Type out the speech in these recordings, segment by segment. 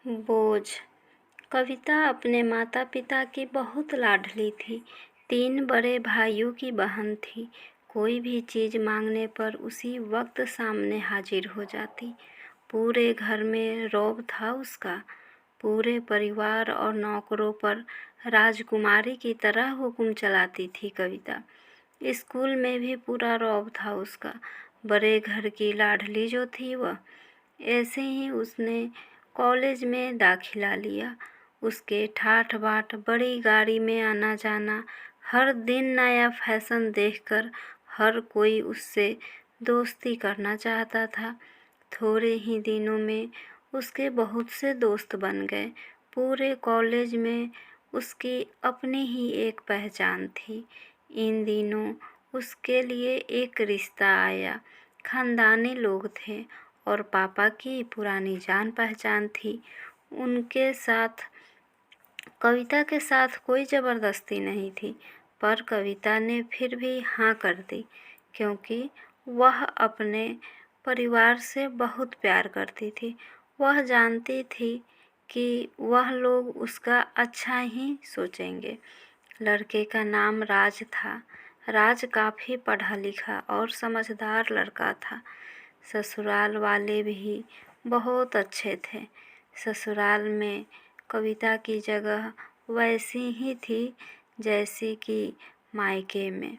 बोझ। कविता अपने माता पिता की बहुत लाडली थी। 3 बड़े भाइयों की बहन थी। कोई भी चीज़ मांगने पर उसी वक्त सामने हाजिर हो जाती। पूरे घर में रौब था उसका। पूरे परिवार और नौकरों पर राजकुमारी की तरह हुक्म चलाती थी कविता। स्कूल में भी पूरा रौब था उसका। बड़े घर की लाडली जो थी वह। ऐसे ही उसने कॉलेज में दाखिला लिया। उसके ठाठ बाट बड़ी गाड़ी में आना जाना, हर दिन नया फैशन देखकर हर कोई उससे दोस्ती करना चाहता था। थोड़े ही दिनों में उसके बहुत से दोस्त बन गए। पूरे कॉलेज में उसकी अपनी ही एक पहचान थी। इन दिनों उसके लिए एक रिश्ता आया। खानदानी लोग थे और पापा की पुरानी जान पहचान थी। उनके साथ कविता के साथ कोई ज़बरदस्ती नहीं थी, पर कविता ने फिर भी हाँ कर दी, क्योंकि वह अपने परिवार से बहुत प्यार करती थी। वह जानती थी कि वह लोग उसका अच्छा ही सोचेंगे। लड़के का नाम राज था। राज काफ़ी पढ़ा लिखा और समझदार लड़का था। ससुराल वाले भी बहुत अच्छे थे। ससुराल में कविता की जगह वैसी ही थी जैसी कि मायके में।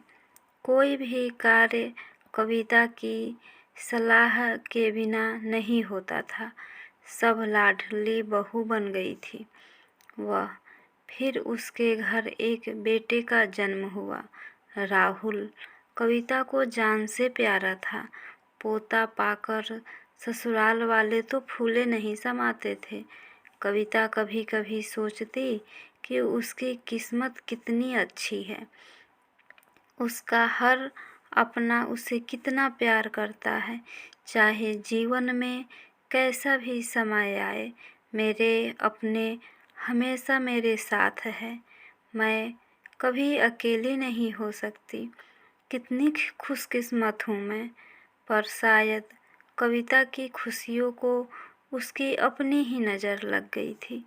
कोई भी कार्य कविता की सलाह के बिना नहीं होता था। सब लाडली बहू बन गई थी वह। फिर उसके घर एक बेटे का जन्म हुआ, राहुल। कविता को जान से प्यारा था। पोता पाकर ससुराल वाले तो फूले नहीं समाते थे। कविता कभी कभी सोचती कि उसकी किस्मत कितनी अच्छी है। उसका हर अपना उसे कितना प्यार करता है। चाहे जीवन में कैसा भी समय आए, मेरे अपने हमेशा मेरे साथ है। मैं कभी अकेली नहीं हो सकती। कितनी खुशकिस्मत हूँ मैं। पर शायद कविता की खुशियों को उसकी अपनी ही नज़र लग गई थी।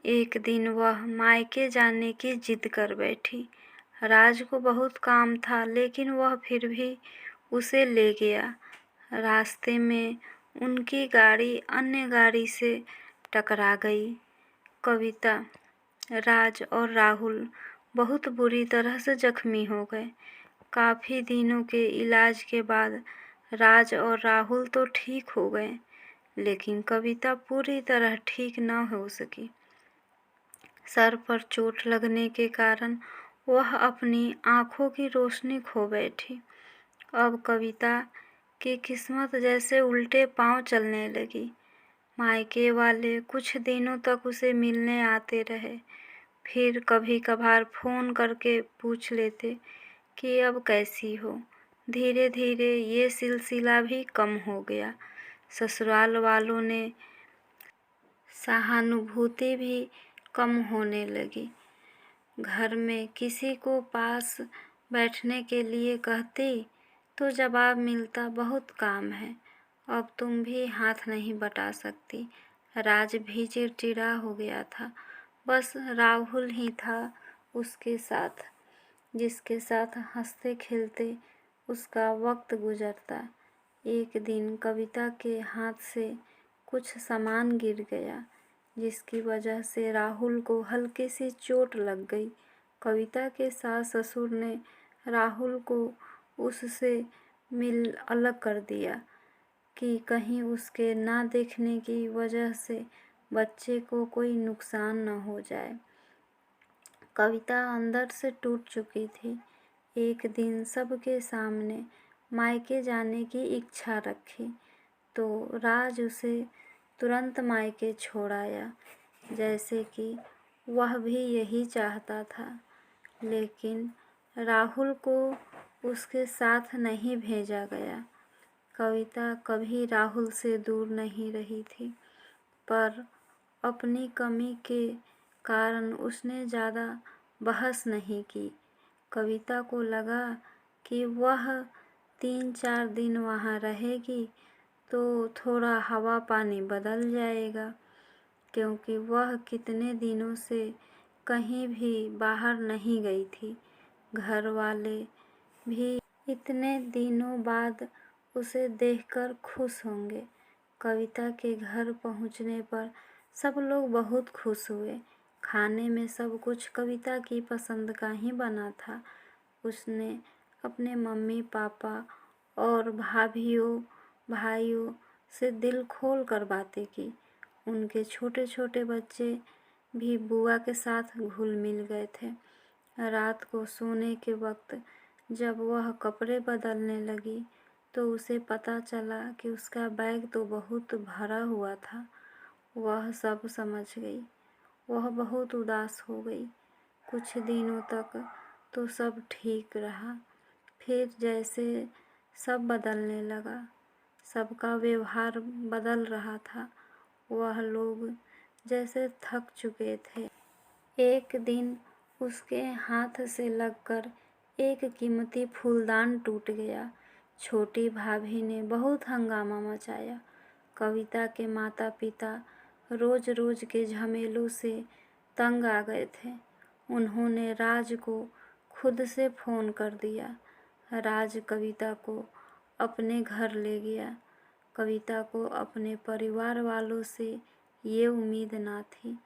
एक दिन वह मायके जाने की जिद कर बैठी। राज को बहुत काम था, लेकिन वह फिर भी उसे ले गया। रास्ते में उनकी गाड़ी अन्य गाड़ी से टकरा गई। कविता, राज और राहुल बहुत बुरी तरह से जख्मी हो गए। काफ़ी दिनों के इलाज के बाद राज और राहुल तो ठीक हो गए, लेकिन कविता पूरी तरह ठीक न हो सकी। सर पर चोट लगने के कारण वह अपनी आँखों की रोशनी खो बैठी। अब कविता की किस्मत जैसे उल्टे पांव चलने लगी। मायके वाले कुछ दिनों तक उसे मिलने आते रहे। फिर कभी कभार फ़ोन करके पूछ लेते कि अब कैसी हो। धीरे धीरे ये सिलसिला भी कम हो गया। ससुराल वालों ने सहानुभूति भी कम होने लगी। घर में किसी को पास बैठने के लिए कहती तो जवाब मिलता, बहुत काम है, अब तुम भी हाथ नहीं बटा सकती। राज भी चिड़चिड़ा हो गया था। बस राहुल ही था उसके साथ, जिसके साथ हंसते खेलते उसका वक्त गुजरता। एक दिन कविता के हाथ से कुछ सामान गिर गया, जिसकी वजह से राहुल को हल्की सी चोट लग गई। कविता के सास ससुर ने राहुल को उससे मिल अलग कर दिया कि कहीं उसके ना देखने की वजह से बच्चे को कोई नुकसान न हो जाए। कविता अंदर से टूट चुकी थी। एक दिन सबके सामने मायके जाने की इच्छा रखी तो राज उसे तुरंत मायके छोड़ आया, जैसे कि वह भी यही चाहता था। लेकिन राहुल को उसके साथ नहीं भेजा गया। कविता कभी राहुल से दूर नहीं रही थी, पर अपनी कमी के कारण उसने ज़्यादा बहस नहीं की। कविता को लगा कि वह 3-4 दिन वहाँ रहेगी तो थोड़ा हवा पानी बदल जाएगा। क्योंकि वह कितने दिनों से कहीं भी बाहर नहीं गई थी। घर वाले भी इतने दिनों बाद उसे देखकर खुश होंगे। कविता के घर पहुंचने पर सब लोग बहुत खुश हुए। खाने में सब कुछ कविता की पसंद का ही बना था। उसने अपने मम्मी पापा और भाइयों से दिल खोल कर बातें की। उनके छोटे छोटे बच्चे भी बुआ के साथ घुल मिल गए थे। रात को सोने के वक्त जब वह कपड़े बदलने लगी तो उसे पता चला कि उसका बैग तो बहुत भरा हुआ था। वह सब समझ गई। वह बहुत उदास हो गई। कुछ दिनों तक तो सब ठीक रहा, फिर जैसे सब बदलने लगा, सबका व्यवहार बदल रहा था। वह लोग जैसे थक चुके थे। एक दिन उसके हाथ से लगकर एक कीमती फूलदान टूट गया। छोटी भाभी ने बहुत हंगामा मचाया। कविता के माता पिता रोज रोज के झमेलों से तंग आ गए थे। उन्होंने राज को खुद से फ़ोन कर दिया। राज कविता को अपने घर ले गया। कविता को अपने परिवार वालों से ये उम्मीद ना थी।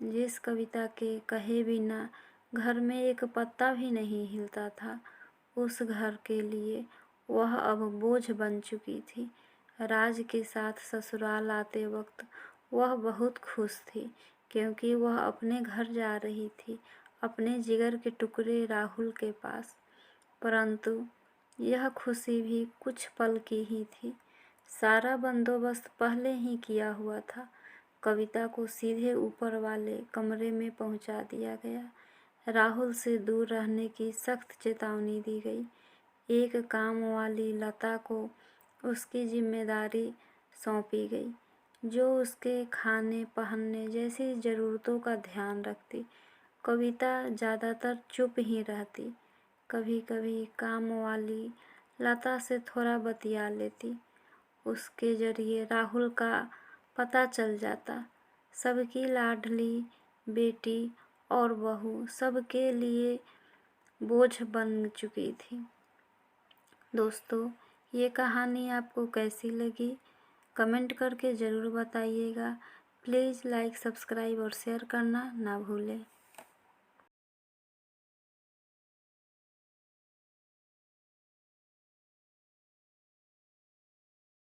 जिस कविता के कहे बिना घर में एक पत्ता भी नहीं हिलता था, उस घर के लिए वह अब बोझ बन चुकी थी। राज के साथ ससुराल आते वक्त वह बहुत खुश थी, क्योंकि वह अपने घर जा रही थी, अपने जिगर के टुकड़े राहुल के पास। परंतु यह खुशी भी कुछ पल की ही थी। सारा बंदोबस्त पहले ही किया हुआ था। कविता को सीधे ऊपर वाले कमरे में पहुंचा दिया गया। राहुल से दूर रहने की सख्त चेतावनी दी गई। एक काम वाली लता को उसकी जिम्मेदारी सौंपी गई, जो उसके खाने पहनने जैसी ज़रूरतों का ध्यान रखती। कविता ज़्यादातर चुप ही रहती। कभी कभी काम वाली लता से थोड़ा बतिया लेती। उसके जरिए राहुल का पता चल जाता। सबकी लाडली बेटी और बहू सबके लिए बोझ बन चुकी थी। दोस्तों, ये कहानी आपको कैसी लगी? कमेंट करके ज़रूर बताइएगा। प्लीज़ लाइक, सब्सक्राइब और शेयर करना ना भूलें।